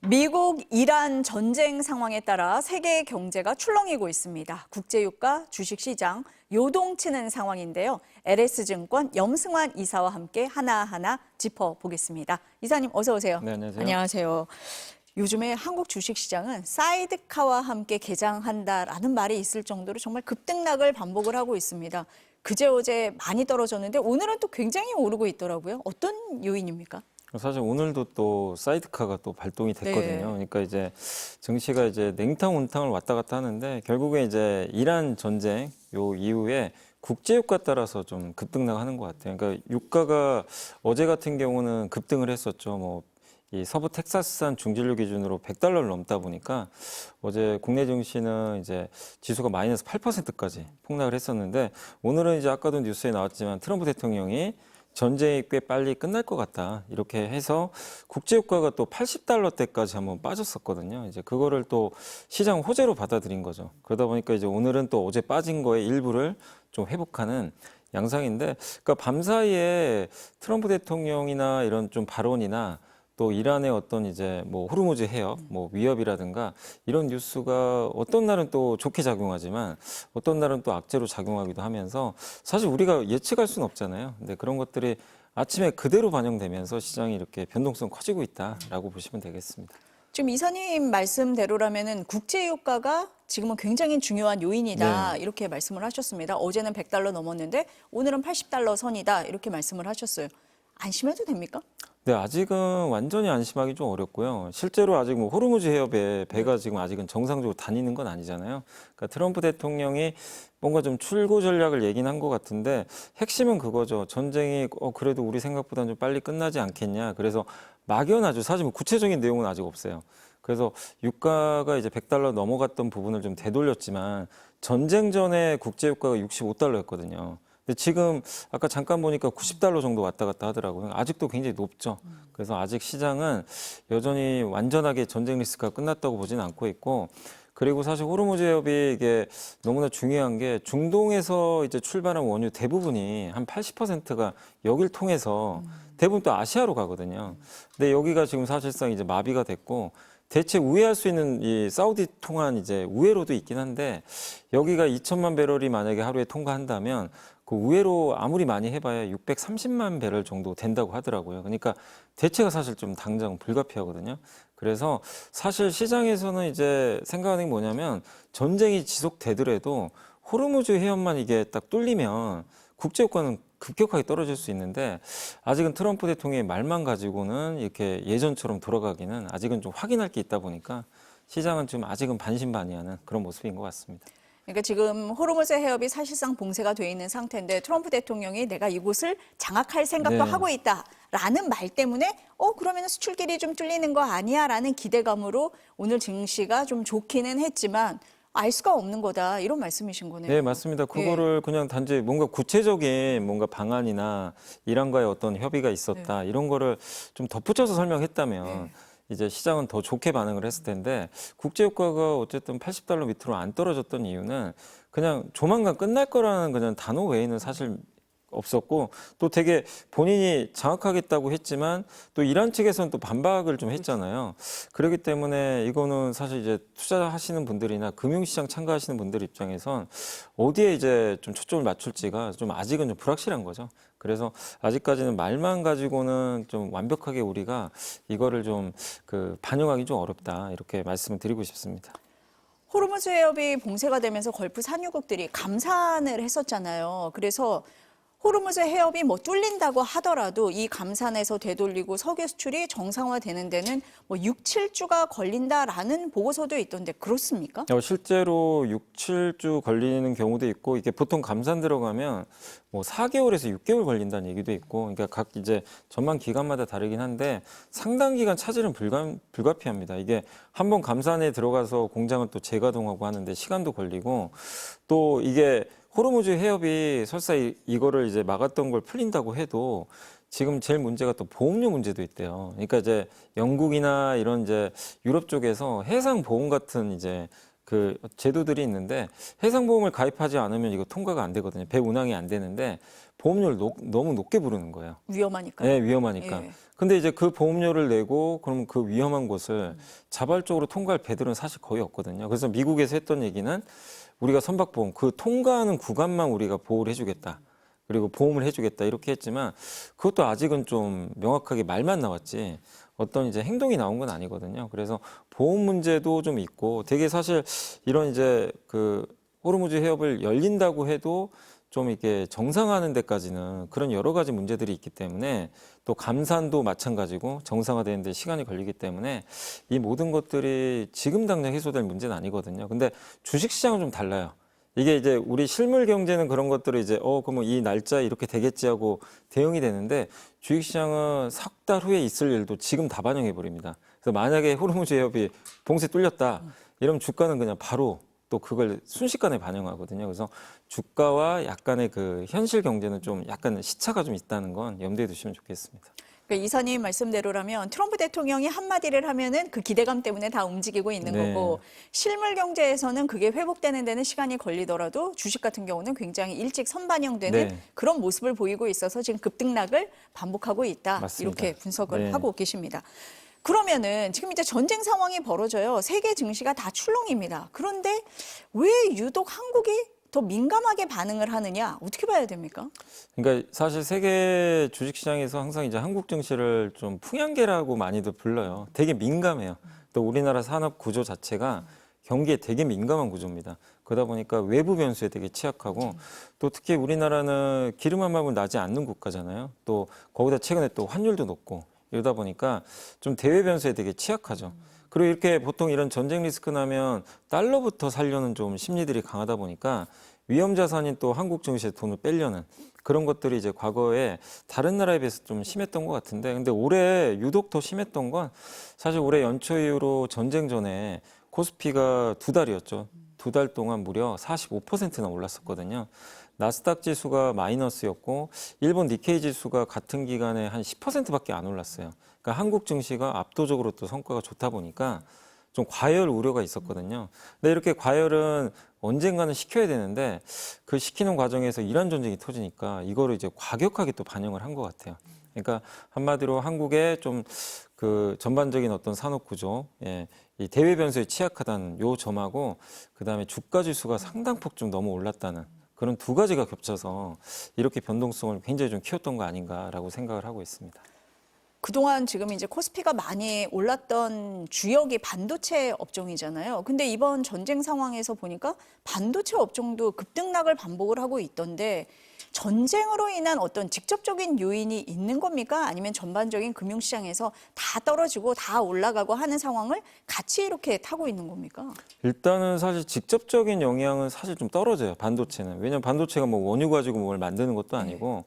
미국 이란 전쟁 상황에 따라 세계 경제가 출렁이고 있습니다. 국제유가, 주식시장 요동치는 상황인데요. LS증권 염승환 이사와 함께 하나하나 짚어보겠습니다. 이사님 어서 오세요. 네, 안녕하세요. 안녕하세요. 요즘에 한국 주식시장은 사이드카와 함께 개장한다라는 말이 있을 정도로 정말 급등락을 반복을 하고 있습니다. 그제 어제 많이 떨어졌는데 오늘은 또 굉장히 오르고 있더라고요. 어떤 요인입니까? 사실 오늘도 또 사이드카가 또 발동이 됐거든요. 네. 그러니까 이제 증시가 이제 냉탕 온탕을 왔다 갔다 하는데 결국에 이제 이란 전쟁 요 이후에 국제 유가 따라서 좀 급등락하는 것 같아요. 그러니까 유가가 어제 같은 경우는 급등을 했었죠. 뭐 이 서부 텍사스산 중진료 기준으로 $100를 넘다 보니까 어제 국내 증시는 이제 지수가 마이너스 8%까지 폭락을 했었는데 오늘은 이제 아까도 뉴스에 나왔지만 트럼프 대통령이 전쟁이 꽤 빨리 끝날 것 같다. 이렇게 해서 국제유가가 또 $80대까지 한번 빠졌었거든요. 이제 그거를 또 시장 호재로 받아들인 거죠. 그러다 보니까 이제 오늘은 또 어제 빠진 거의 일부를 좀 회복하는 양상인데, 그러니까 밤사이에 트럼프 대통령이나 이런 좀 발언이나 또 이란의 어떤 이제 뭐 호르무즈 해협, 뭐 위협이라든가 이런 뉴스가 어떤 날은 또 좋게 작용하지만 어떤 날은 또 악재로 작용하기도 하면서 사실 우리가 예측할 수는 없잖아요. 근데 그런 것들이 아침에 그대로 반영되면서 시장이 이렇게 변동성 커지고 있다라고 보시면 되겠습니다. 지금 이사님 말씀대로라면은 국제유가가 지금은 굉장히 중요한 요인이다 네. 이렇게 말씀을 하셨습니다. 어제는 $100 넘었는데 오늘은 $80 선이다 이렇게 말씀을 하셨어요. 안심해도 됩니까? 네, 아직은 완전히 안심하기 좀 어렵고요. 실제로 아직 뭐 호르무즈 해협에 배가 지금 아직은 정상적으로 다니는 건 아니잖아요. 그러니까 트럼프 대통령이 뭔가 좀 출구 전략을 얘기는 한 것 같은데 핵심은 그거죠. 전쟁이 그래도 우리 생각보다는 좀 빨리 끝나지 않겠냐. 그래서 막연하죠. 사실 뭐 구체적인 내용은 아직 없어요. 그래서 유가가 이제 $100 넘어갔던 부분을 좀 되돌렸지만 전쟁 전에 국제 유가가 $65였거든요. 근데 지금 아까 잠깐 보니까 $90 정도 왔다 갔다 하더라고요. 아직도 굉장히 높죠. 그래서 아직 시장은 여전히 완전하게 전쟁 리스크가 끝났다고 보지는 않고 있고, 그리고 사실 호르무즈 해협이 이게 너무나 중요한 게 중동에서 이제 출발한 원유 대부분이 한 80%가 여길 통해서 대부분 또 아시아로 가거든요. 근데 여기가 지금 사실상 이제 마비가 됐고 대체 우회할 수 있는 이 사우디 통한 이제 우회로도 있긴 한데 여기가 2천만 배럴이 만약에 하루에 통과한다면 그 우회로 아무리 많이 해봐야 630만 배럴 정도 된다고 하더라고요. 그러니까 대체가 사실 좀 당장 불가피하거든요. 그래서 사실 시장에서는 이제 생각하는 게 뭐냐면 전쟁이 지속되더라도 호르무즈 해협만 이게 딱 뚫리면 국제유가는 급격하게 떨어질 수 있는데 아직은 트럼프 대통령의 말만 가지고는 이렇게 예전처럼 돌아가기는 아직은 좀 확인할 게 있다 보니까 시장은 지금 아직은 반신반의하는 그런 모습인 것 같습니다. 그러니까 지금 호르무즈 해협이 사실상 봉쇄가 돼 있는 상태인데 트럼프 대통령이 내가 이곳을 장악할 생각도 네. 하고 있다라는 말 때문에 그러면 수출길이 좀 뚫리는 거 아니야라는 기대감으로 오늘 증시가 좀 좋기는 했지만 알 수가 없는 거다 이런 말씀이신 거네요. 네, 맞습니다. 그거를 그냥 단지 뭔가 구체적인 뭔가 방안이나 이란과의 어떤 협의가 있었다 이런 거를 좀 덧붙여서 설명했다면 이제 시장은 더 좋게 반응을 했을 텐데 국제유가가 어쨌든 $80 밑으로 안 떨어졌던 이유는 그냥 조만간 끝날 거라는 그냥 단어 외에는 사실 없었고 또 되게 본인이 장악하겠다고 했지만 또 이란 측에서는 또 반박을 좀 했잖아요. 그렇기 때문에 이거는 사실 이제 투자하시는 분들이나 금융시장 참가하시는 분들 입장에선 어디에 이제 좀 초점을 맞출지가 좀 아직은 좀 불확실한 거죠. 그래서 아직까지는 말만 가지고는 좀 완벽하게 우리가 이거를 좀 반영하기 좀 어렵다 이렇게 말씀을 드리고 싶습니다. 호르무즈 해협이 봉쇄가 되면서 걸프 산유국들이 감산을 했었잖아요. 그래서 호르무즈 해협이 뭐 뚫린다고 하더라도 이 감산에서 되돌리고 석유 수출이 정상화되는 데는 뭐 6, 7주가 걸린다라는 보고서도 있던데 그렇습니까? 실제로 6, 7주 걸리는 경우도 있고 이게 보통 감산 들어가면 뭐 4개월에서 6개월 걸린다는 얘기도 있고 그러니까 각 이제 전망 기간마다 다르긴 한데 상당 기간 차질은 불가피합니다. 이게 한번 감산에 들어가서 공장을 또 재가동하고 하는데 시간도 걸리고 또 이게 호르무즈 해협이 설사 이거를 이제 막았던 걸 풀린다고 해도 지금 제일 문제가 또 보험료 문제도 있대요. 그러니까 이제 영국이나 이런 이제 유럽 쪽에서 해상 보험 같은 이제 그 제도들이 있는데 해상보험을 가입하지 않으면 이거 통과가 안 되거든요. 배 운항이 안 되는데 보험료를 너무 높게 부르는 거예요. 위험하니까요. 네, 위험하니까. 예. 근데 이제 그 보험료를 내고 그럼 그 위험한 곳을 자발적으로 통과할 배들은 사실 거의 없거든요. 그래서 미국에서 했던 얘기는 우리가 선박보험 그 통과하는 구간만 우리가 보호를 해주겠다. 그리고 보험을 해주겠다 이렇게 했지만 그것도 아직은 좀 명확하게 말만 나왔지 어떤 이제 행동이 나온 건 아니거든요. 그래서 보험 문제도 좀 있고 되게 사실 이런 이제 그 호르무즈 해협을 열린다고 해도 좀 이렇게 정상화하는 데까지는 그런 여러 가지 문제들이 있기 때문에 또 감산도 마찬가지고 정상화되는 데 시간이 걸리기 때문에 이 모든 것들이 지금 당장 해소될 문제는 아니거든요. 근데 주식시장은 좀 달라요. 이게 이제 우리 실물 경제는 그런 것들을 이제 그러면 이 날짜에 이렇게 되겠지 하고 대응이 되는데 주식시장은 석 달 후에 있을 일도 지금 다 반영해 버립니다. 그래서 만약에 호르무즈 해협이 봉쇄 뚫렸다 이러면 주가는 그냥 바로 또 그걸 순식간에 반영하거든요. 그래서 주가와 약간의 그 현실 경제는 좀 약간 시차가 좀 있다는 건 염두에 두시면 좋겠습니다. 그러니까 이사님 말씀대로라면 트럼프 대통령이 한마디를 하면은 그 기대감 때문에 다 움직이고 있는 네. 거고 실물 경제에서는 그게 회복되는 데는 시간이 걸리더라도 주식 같은 경우는 굉장히 일찍 선반영되는 네. 그런 모습을 보이고 있어서 지금 급등락을 반복하고 있다. 맞습니다. 이렇게 분석을 네. 하고 계십니다. 그러면은 지금 이제 전쟁 상황이 벌어져요. 세계 증시가 다 출렁입니다. 그런데 왜 유독 한국이 더 민감하게 반응을 하느냐? 어떻게 봐야 됩니까? 그러니까 사실 세계 주식시장에서 항상 이제 한국 증시를 좀 풍향계라고 많이들 불러요. 되게 민감해요. 또 우리나라 산업 구조 자체가 경기에 되게 민감한 구조입니다. 그러다 보니까 외부 변수에 되게 취약하고 또 특히 우리나라는 기름 한 방울 나지 않는 국가잖아요. 또 거기다 최근에 또 환율도 높고 이러다 보니까 좀 대외 변수에 되게 취약하죠. 그리고 이렇게 보통 이런 전쟁 리스크 나면 달러부터 살려는 좀 심리들이 강하다 보니까 위험 자산인 또 한국 증시에 돈을 빼려는 그런 것들이 이제 과거에 다른 나라에 비해서 좀 심했던 것 같은데 근데 올해 유독 더 심했던 건 사실 올해 연초 이후로 전쟁 전에 코스피가 2달이었죠. 2달 동안 무려 45%나 올랐었거든요. 나스닥 지수가 마이너스였고 일본 니케이 지수가 같은 기간에 한 10%밖에 안 올랐어요. 그러니까 한국 증시가 압도적으로 또 성과가 좋다 보니까 좀 과열 우려가 있었거든요. 근데 이렇게 과열은 언젠가는 시켜야 되는데 그 시키는 과정에서 이란 전쟁이 터지니까 이거를 이제 과격하게 또 반영을 한 것 같아요. 그러니까 한마디로 한국의 좀 그 전반적인 어떤 산업 구조, 이 대외 변수에 취약하다는 요 점하고 그다음에 주가 지수가 상당폭 좀 너무 올랐다는 그런 두 가지가 겹쳐서 이렇게 변동성을 굉장히 좀 키웠던 거 아닌가라고 생각을 하고 있습니다. 그동안 지금 이제 코스피가 많이 올랐던 주역이 반도체 업종이잖아요. 근데 이번 전쟁 상황에서 보니까 반도체 업종도 급등락을 반복을 하고 있던데 전쟁으로 인한 어떤 직접적인 요인이 있는 겁니까? 아니면 전반적인 금융시장에서 다 떨어지고 다 올라가고 하는 상황을 같이 이렇게 타고 있는 겁니까? 일단은 사실 직접적인 영향은 사실 좀 떨어져요. 반도체는. 왜냐하면 반도체가 뭐 원유 가지고 뭘 만드는 것도 아니고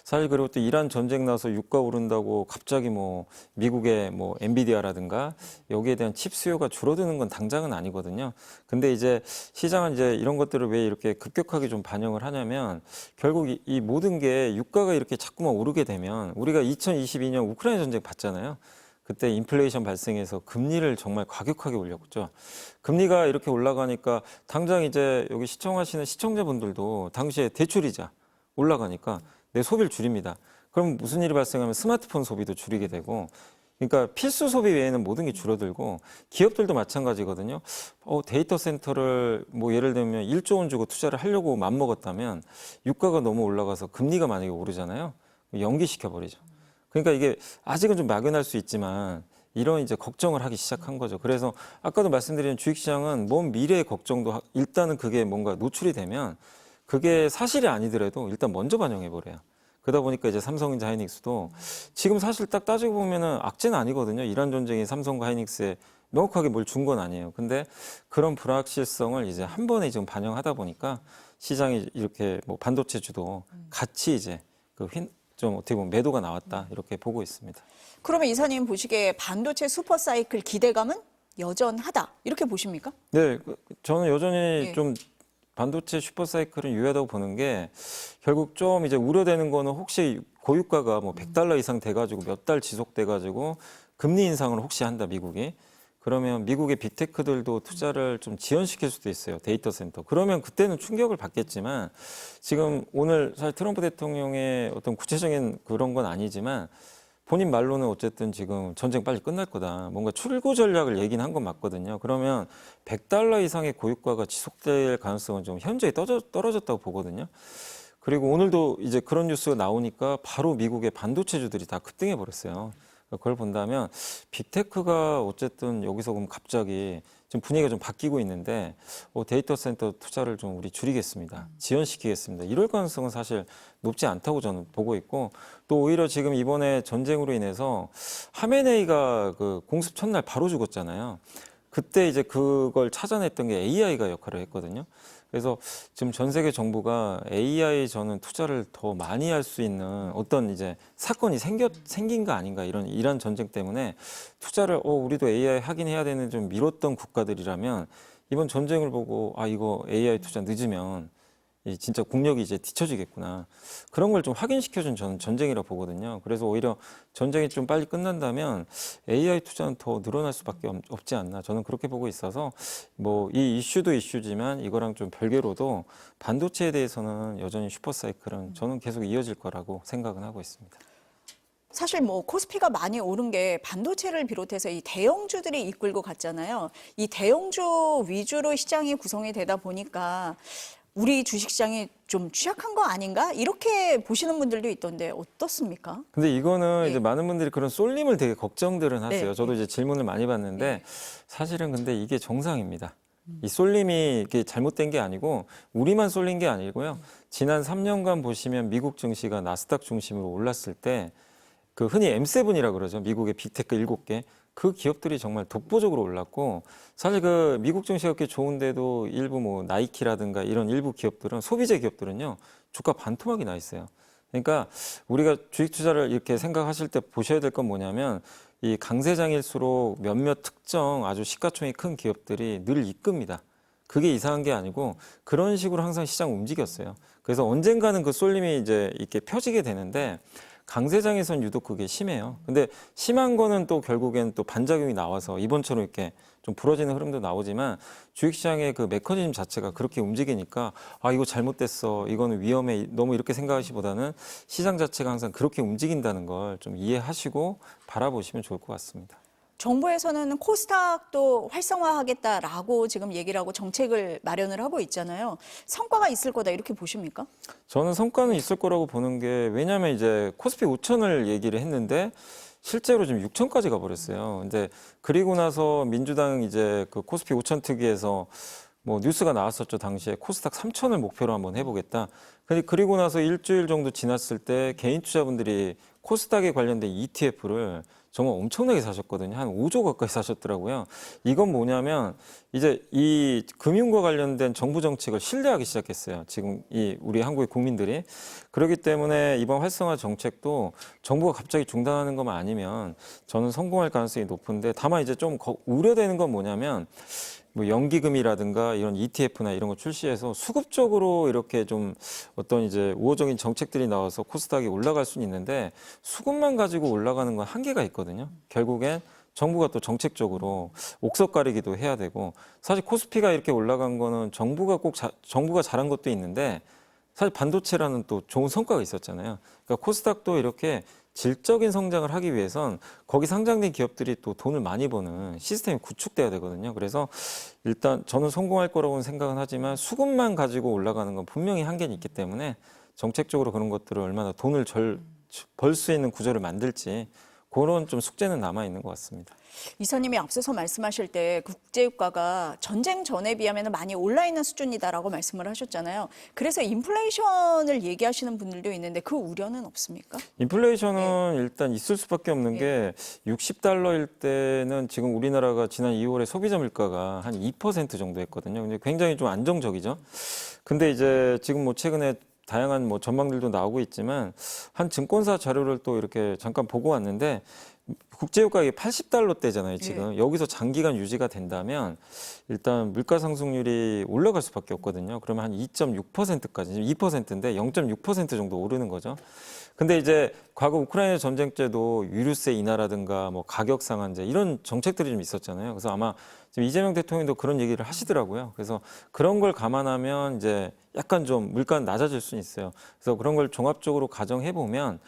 사실 그리고 또 이란 전쟁 나서 유가 오른다고 갑자기 뭐 미국의 뭐 엔비디아라든가 여기에 대한 칩 수요가 줄어드는 건 당장은 아니거든요. 근데 이제 시장은 이제 이런 것들을 왜 이렇게 급격하게 좀 반영을 하냐면 결국 이 모든 게 유가가 이렇게 자꾸만 오르게 되면 우리가 2022년 우크라이나 전쟁 봤잖아요. 그때 인플레이션 발생해서 금리를 정말 과격하게 올렸죠. 금리가 이렇게 올라가니까 당장 이제 여기 시청하시는 시청자분들도 당시에 대출이자 올라가니까 내 소비를 줄입니다. 그럼 무슨 일이 발생하면 스마트폰 소비도 줄이게 되고 그러니까 필수 소비 외에는 모든 게 줄어들고 기업들도 마찬가지거든요. 데이터 센터를 뭐 예를 들면 1조 원 주고 투자를 하려고 맘먹었다면 유가가 너무 올라가서 금리가 만약에 오르잖아요. 연기시켜 버리죠. 그러니까 이게 아직은 좀 막연할 수 있지만 이런 이제 걱정을 하기 시작한 거죠. 그래서 아까도 말씀드린 주식시장은 먼 미래의 걱정도 일단은 그게 뭔가 노출이 되면 그게 사실이 아니더라도 일단 먼저 반영해 버려요. 그러다 보니까 이제 삼성전자 하이닉스도 지금 사실 딱 따지고 보면은 악재는 아니거든요. 이란 전쟁이 삼성과 하이닉스에 명확하게 뭘 준 건 아니에요. 근데 그런 불확실성을 이제 한 번에 지금 반영하다 보니까 시장이 이렇게 뭐 반도체주도 같이 이제 좀 어떻게 보면 매도가 나왔다 이렇게 보고 있습니다. 그러면 이사님 보시기에 반도체 슈퍼사이클 기대감은 여전하다 이렇게 보십니까? 네, 저는 여전히 예. 좀 반도체 슈퍼사이클은 유효하다고 보는 게 결국 좀 이제 우려되는 거는 혹시 고유가가 뭐 $100 이상 돼가지고 몇 달 지속돼가지고 금리 인상을 혹시 한다 미국이 그러면 미국의 빅테크들도 투자를 좀 지연시킬 수도 있어요. 데이터 센터. 그러면 그때는 충격을 받겠지만 지금 오늘 사실 트럼프 대통령의 어떤 구체적인 그런 건 아니지만 본인 말로는 어쨌든 지금 전쟁 빨리 끝날 거다. 뭔가 출구 전략을 얘기는 한 건 맞거든요. 그러면 $100 이상의 고유가가 지속될 가능성은 좀 현저히 떨어졌다고 보거든요. 그리고 오늘도 이제 그런 뉴스가 나오니까 바로 미국의 반도체주들이 다 급등해 버렸어요. 그걸 본다면 빅테크가 어쨌든 여기서 그럼 갑자기 지금 분위기가 좀 바뀌고 있는데 데이터 센터 투자를 좀 우리 줄이겠습니다. 지연시키겠습니다. 이럴 가능성은 사실 높지 않다고 저는 보고 있고 또 오히려 지금 이번에 전쟁으로 인해서 하메네이가 그 공습 첫날 바로 죽었잖아요. 그때 이제 그걸 찾아냈던 게 AI가 역할을 했거든요. 그래서 지금 전 세계 정부가 AI 저는 투자를 더 많이 할 수 있는 어떤 이제 사건이 생긴 거 아닌가 이런 전쟁 때문에 투자를 우리도 AI 하긴 해야 되는 좀 미뤘던 국가들이라면 이번 전쟁을 보고 이거 AI 투자 늦으면 진짜 국력이 이제 뒤처지겠구나. 그런 걸 좀 확인시켜준 저는 전쟁이라 보거든요. 그래서 오히려 전쟁이 좀 빨리 끝난다면 AI 투자는 더 늘어날 수밖에 없지 않나. 저는 그렇게 보고 있어서 뭐 이 이슈도 이슈지만 이거랑 좀 별개로도 반도체에 대해서는 여전히 슈퍼사이클은 저는 계속 이어질 거라고 생각은 하고 있습니다. 사실 뭐 코스피가 많이 오른 게 반도체를 비롯해서 이 대형주들이 이끌고 갔잖아요. 이 대형주 위주로 시장이 구성이 되다 보니까 우리 주식시장이 좀 취약한 거 아닌가? 이렇게 보시는 분들도 있던데 어떻습니까? 근데 이거는 예. 이제 많은 분들이 그런 쏠림을 되게 걱정들은 하세요. 네. 저도 이제 질문을 많이 받는데 사실은 근데 이게 정상입니다. 이 쏠림이 이게 잘못된 게 아니고 우리만 쏠린 게 아니고요. 지난 3년간 보시면 미국 증시가 나스닥 중심으로 올랐을 때 그 흔히 M7이라 그러죠. 미국의 빅테크 7개. 그 기업들이 정말 독보적으로 올랐고 사실 그 미국 증시가 그렇게 좋은데도 일부 뭐 나이키라든가 이런 일부 기업들은 소비재 기업들은요. 주가 반토막이 나 있어요. 그러니까 우리가 주식 투자를 이렇게 생각하실 때 보셔야 될 건 뭐냐면 이 강세장일수록 몇몇 특정 아주 시가총액이 큰 기업들이 늘 이끕니다. 그게 이상한 게 아니고 그런 식으로 항상 시장 움직였어요. 그래서 언젠가는 그 쏠림이 이제 이렇게 펴지게 되는데 강세장에선 유독 그게 심해요. 근데 심한 거는 또 결국엔 또 반작용이 나와서 이번처럼 이렇게 좀 부러지는 흐름도 나오지만 주식시장의 그 메커니즘 자체가 그렇게 움직이니까 이거 잘못됐어. 이거는 위험해. 너무 이렇게 생각하시보다는 시장 자체가 항상 그렇게 움직인다는 걸 좀 이해하시고 바라보시면 좋을 것 같습니다. 정부에서는 코스닥도 활성화하겠다라고 지금 얘기를 하고 정책을 마련을 하고 있잖아요. 성과가 있을 거다 이렇게 보십니까? 저는 성과는 있을 거라고 보는 게 왜냐하면 이제 코스피 5천을 얘기를 했는데 실제로 지금 6천까지 가버렸어요. 근데 그리고 나서 민주당 이제 그 코스피 5천 특위에서 뭐 뉴스가 나왔었죠. 당시에 코스닥 3천을 목표로 한번 해보겠다. 근데 그리고 나서 일주일 정도 지났을 때 개인 투자분들이 코스닥에 관련된 ETF를 정말 엄청나게 사셨거든요. 한 5조 가까이 사셨더라고요. 이건 뭐냐면 이제 이 금융과 관련된 정부 정책을 신뢰하기 시작했어요. 지금 이 우리 한국의 국민들이. 그렇기 때문에 이번 활성화 정책도 정부가 갑자기 중단하는 것만 아니면 저는 성공할 가능성이 높은데 다만 이제 좀 우려되는 건 뭐냐면 뭐 연기금이라든가 이런 ETF나 이런 거 출시해서 수급적으로 이렇게 좀 어떤 이제 우호적인 정책들이 나와서 코스닥이 올라갈 수는 있는데 수급만 가지고 올라가는 건 한계가 있거든요. 결국엔 정부가 또 정책적으로 옥석 가리기도 해야 되고 사실 코스피가 이렇게 올라간 거는 정부가 잘한 것도 있는데 사실 반도체라는 또 좋은 성과가 있었잖아요. 그러니까 코스닥도 이렇게 질적인 성장을 하기 위해선 거기 상장된 기업들이 또 돈을 많이 버는 시스템이 구축돼야 되거든요. 그래서 일단 저는 성공할 거라고는 생각은 하지만 수급만 가지고 올라가는 건 분명히 한계는 있기 때문에 정책적으로 그런 것들을 얼마나 돈을 벌 수 있는 구조를 만들지 그런 좀 숙제는 남아 있는 것 같습니다. 이사님이 앞서서 말씀하실 때 국제유가가 전쟁 전에 비하면 많이 올라 있는 수준이다라고 말씀을 하셨잖아요. 그래서 인플레이션을 얘기하시는 분들도 있는데 그 우려는 없습니까? 인플레이션은 일단 있을 수밖에 없는 게 $60일 때는 지금 우리나라가 지난 2월에 소비자 물가가 한 2% 정도 했거든요. 근데 굉장히 좀 안정적이죠. 근데 이제 지금 뭐 최근에 다양한 뭐 전망들도 나오고 있지만 한 증권사 자료를 또 이렇게 잠깐 보고 왔는데 국제유가 이게 $80대잖아요, 지금. 여기서 장기간 유지가 된다면 일단 물가 상승률이 올라갈 수밖에 없거든요. 그러면 한 2.6%까지, 2%인데 0.6% 정도 오르는 거죠. 근데 이제 과거 우크라이나 전쟁 때도 유류세 인하라든가 뭐 가격 상한제 이런 정책들이 좀 있었잖아요. 그래서 아마 지금 이재명 대통령도 그런 얘기를 하시더라고요. 그래서 그런 걸 감안하면 이제 약간 좀 물가는 낮아질 수는 있어요. 그래서 그런 걸 종합적으로 가정해 보면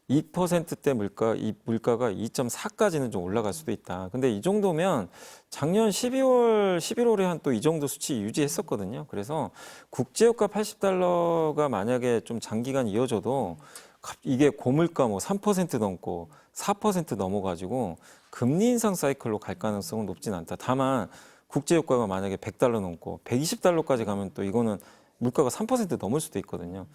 2%대 이 물가가 2.4까지는 좀 올라갈 수도 있다. 근데 이 정도면 작년 11월에 한 또 이 정도 수치 유지했었거든요. 그래서 국제유가 80달러가 만약에 좀 장기간 이어져도 이게 고물가 뭐 3% 넘고 4% 넘어가지고 금리 인상 사이클로 갈 가능성은 높진 않다. 다만 국제유가가 만약에 100달러 넘고 120달러까지 가면 또 이거는 물가가 3% 넘을 수도 있거든요.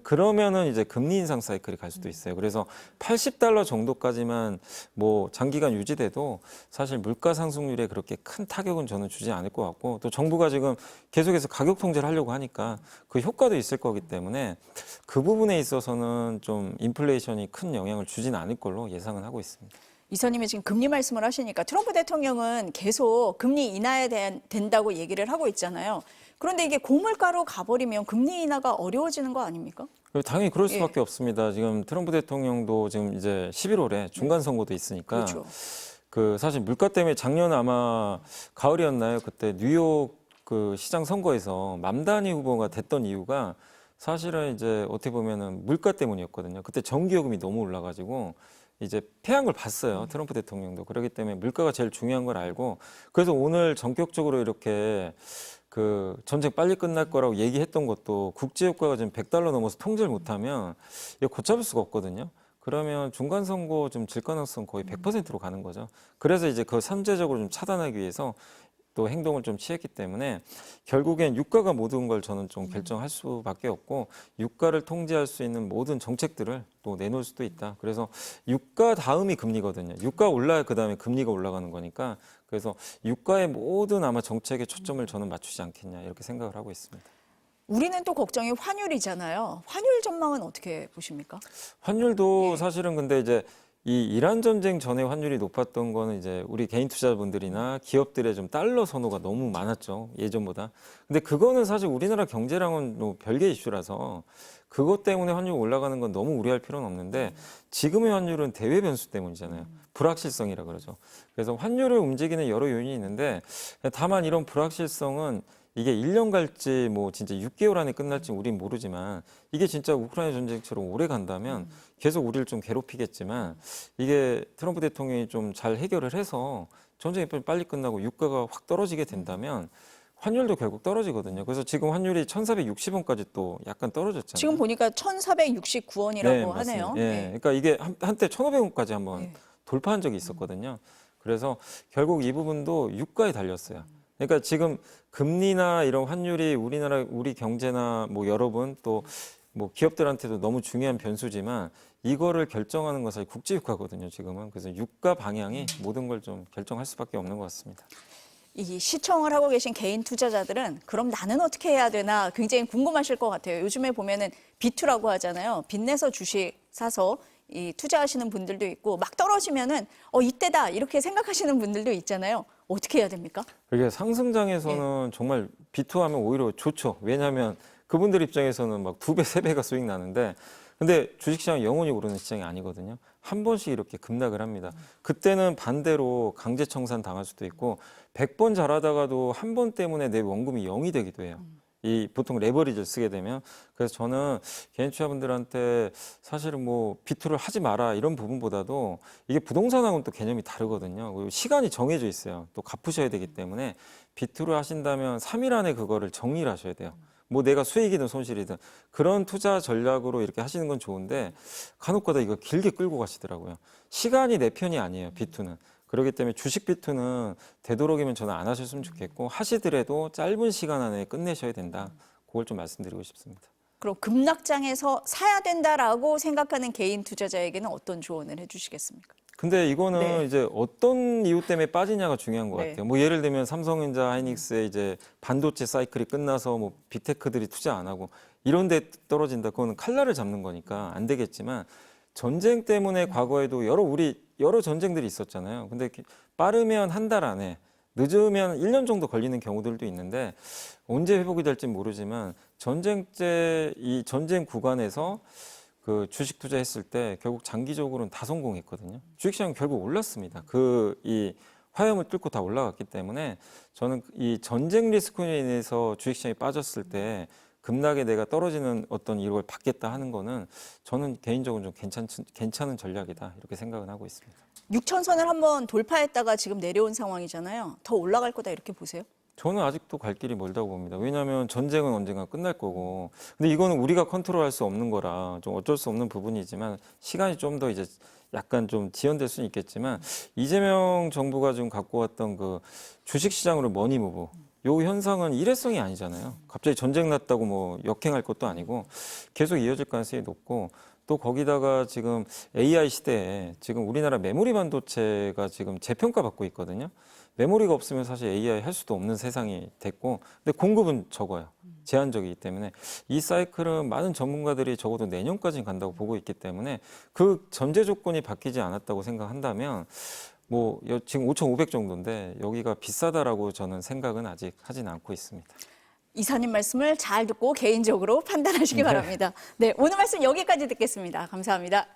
그러면은 이제 금리 인상 사이클이 갈 수도 있어요. 그래서 80달러 정도까지만 뭐 장기간 유지돼도 사실 물가 상승률에 그렇게 큰 타격은 저는 주지 않을 것 같고, 또 정부가 지금 계속해서 가격 통제를 하려고 하니까 그 효과도 있을 거기 때문에 그 부분에 있어서는 좀 인플레이션이 큰 영향을 주진 않을 걸로 예상은 하고 있습니다. 이사님이 지금 금리 말씀을 하시니까 트럼프 대통령은 계속 금리 인하에 된다고 얘기를 하고 있잖아요. 그런데 이게 고물가로 가버리면 금리 인하가 어려워지는 거 아닙니까? 당연히 그럴 수밖에 없습니다. 지금 트럼프 대통령도 지금 이제 11월에 중간 선거도 있으니까 그렇죠. 그 사실 물가 때문에 작년 아마 가을이었나요? 그때 뉴욕 그 시장 선거에서 맘다니 후보가 됐던 이유가 사실은 이제 어떻게 보면은 물가 때문이었거든요. 그때 전기요금이 너무 올라가지고 이제 패한 걸 봤어요. 트럼프 대통령도. 그렇기 때문에 물가가 제일 중요한 걸 알고, 그래서 오늘 전격적으로 이렇게 그 전쟁 빨리 끝날 거라고 얘기했던 것도 국제유가가 지금 100달러 넘어서 통제를 못하면 이거 걷잡을 수가 없거든요. 그러면 중간 선거 좀 질 가능성 거의 100%로 가는 거죠. 그래서 이제 그걸 선제적으로 좀 차단하기 위해서 또 행동을 좀 취했기 때문에 결국엔 유가가 모든 걸 저는 좀 결정할 수밖에 없고, 유가를 통제할 수 있는 모든 정책들을 또 내놓을 수도 있다. 그래서 유가 다음이 금리거든요. 유가 올라야 그다음에 금리가 올라가는 거니까, 그래서 유가의 모든 아마 정책에 초점을 저는 맞추지 않겠냐 이렇게 생각을 하고 있습니다. 우리는 또 걱정이 환율이잖아요. 환율 전망은 어떻게 보십니까? 환율도 사실은 근데 이제 이 이란 전쟁 전에 환율이 높았던 거는 이제 우리 개인 투자자분들이나 기업들의 좀 달러 선호가 너무 많았죠, 예전보다. 근데 그거는 사실 우리나라 경제랑은 뭐 별개 이슈라서 그것 때문에 환율이 올라가는 건 너무 우려할 필요는 없는데, 지금의 환율은 대외 변수 때문이잖아요. 불확실성이라 그러죠. 그래서 환율을 움직이는 여러 요인이 있는데, 다만 이런 불확실성은 이게 1년 갈지 뭐 진짜 6개월 안에 끝날지 우린 모르지만, 이게 진짜 우크라이나 전쟁처럼 오래 간다면 계속 우리를 좀 괴롭히겠지만, 이게 트럼프 대통령이 좀 잘 해결을 해서 전쟁이 빨리 끝나고 유가가 확 떨어지게 된다면 환율도 결국 떨어지거든요. 그래서 지금 환율이 1,460원까지 또 약간 떨어졌잖아요. 지금 보니까 1,469원이라고 네, 하네요. 맞습니다. 예, 그러니까 이게 한때 1,500원까지 한번 돌파한 적이 있었거든요. 그래서 결국 이 부분도 유가에 달렸어요. 그러니까 지금 금리나 이런 환율이 우리 경제나 뭐 여러분 또 뭐 기업들한테도 너무 중요한 변수지만, 이거를 결정하는 것은 국제유가거든요, 지금은. 그래서 유가 방향이 모든 걸 좀 결정할 수밖에 없는 것 같습니다. 이 시청을 하고 계신 개인 투자자들은 그럼 나는 어떻게 해야 되나 굉장히 궁금하실 것 같아요. 요즘에 보면은 비투라고 하잖아요. 빚내서 주식 사서 이 투자하시는 분들도 있고, 막 떨어지면은 이때다 이렇게 생각하시는 분들도 있잖아요. 어떻게 해야 됩니까? 이게 상승장에서는 정말 비투하면 오히려 좋죠. 왜냐하면 그분들 입장에서는 막 2배, 3배가 수익 나는데, 근데 주식시장이 영원히 오르는 시장이 아니거든요. 한 번씩 이렇게 급락을 합니다. 그때는 반대로 강제청산 당할 수도 있고, 100번 잘하다가도 한 번 때문에 내 원금이 0이 되기도 해요. 이 보통 레버리지를 쓰게 되면. 그래서 저는 개인 투자분들한테 사실은 뭐 비투를 하지 마라 이런 부분보다도, 이게 부동산하고는 또 개념이 다르거든요. 그리고 시간이 정해져 있어요. 또 갚으셔야 되기 때문에 비투를 하신다면 3일 안에 그거를 정리를 하셔야 돼요. 뭐 내가 수익이든 손실이든 그런 투자 전략으로 이렇게 하시는 건 좋은데, 간혹가다 이거 길게 끌고 가시더라고요. 시간이 내 편이 아니에요, 비투는. 그렇기 때문에 주식 비투는 되도록이면 저는 안 하셨으면 좋겠고, 하시더라도 짧은 시간 안에 끝내셔야 된다. 그걸 좀 말씀드리고 싶습니다. 그럼 급락장에서 사야 된다라고 생각하는 개인 투자자에게는 어떤 조언을 해주시겠습니까? 근데 이거는 네. 이제 어떤 이유 때문에 빠지냐가 중요한 것 네. 같아요. 뭐 예를 들면 삼성전자, 하이닉스의 이제 반도체 사이클이 끝나서 뭐 빅테크들이 투자 안 하고 이런 데 떨어진다. 그거는 칼날을 잡는 거니까 안 되겠지만, 전쟁 때문에 과거에도 여러 전쟁들이 있었잖아요. 근데 빠르면 한 달 안에, 늦으면 1년 정도 걸리는 경우들도 있는데, 언제 회복이 될지 모르지만 전쟁 때 이 전쟁 구간에서 그 주식 투자했을 때 결국 장기적으로는 다 성공했거든요. 주식시장 결국 올랐습니다. 이 화염을 뚫고 다 올라갔기 때문에 저는 이 전쟁 리스크로 인해서 주식시장이 빠졌을 때 급락에 내가 떨어지는 어떤 이걸 받겠다 하는 거는 저는 개인적으로 좀 괜찮은 전략이다 이렇게 생각은 하고 있습니다. 6천선을 한번 돌파했다가 지금 내려온 상황이잖아요. 더 올라갈 거다 이렇게 보세요? 저는 아직도 갈 길이 멀다고 봅니다. 왜냐하면 전쟁은 언젠가 끝날 거고, 근데 이거는 우리가 컨트롤할 수 없는 거라 좀 어쩔 수 없는 부분이지만 시간이 좀 더 이제 약간 좀 지연될 수는 있겠지만 이재명 정부가 좀 갖고 왔던 그 주식시장으로 머니무브 요 현상은 일회성이 아니잖아요. 갑자기 전쟁 났다고 뭐 역행할 것도 아니고 계속 이어질 가능성이 높고 또 거기다가 지금 AI 시대에 지금 우리나라 메모리 반도체가 지금 재평가받고 있거든요. 메모리가 없으면 사실 AI 할 수도 없는 세상이 됐고 근데 공급은 적어요. 제한적이기 때문에 이 사이클은 많은 전문가들이 적어도 내년까지는 간다고 보고 있기 때문에 그 전제 조건이 바뀌지 않았다고 생각한다면 뭐 지금 5,500 정도인데 여기가 비싸다라고 저는 생각은 아직 하진 않고 있습니다. 이사님 말씀을 잘 듣고 개인적으로 판단하시기 바랍니다. 네, 오늘 말씀 여기까지 듣겠습니다. 감사합니다.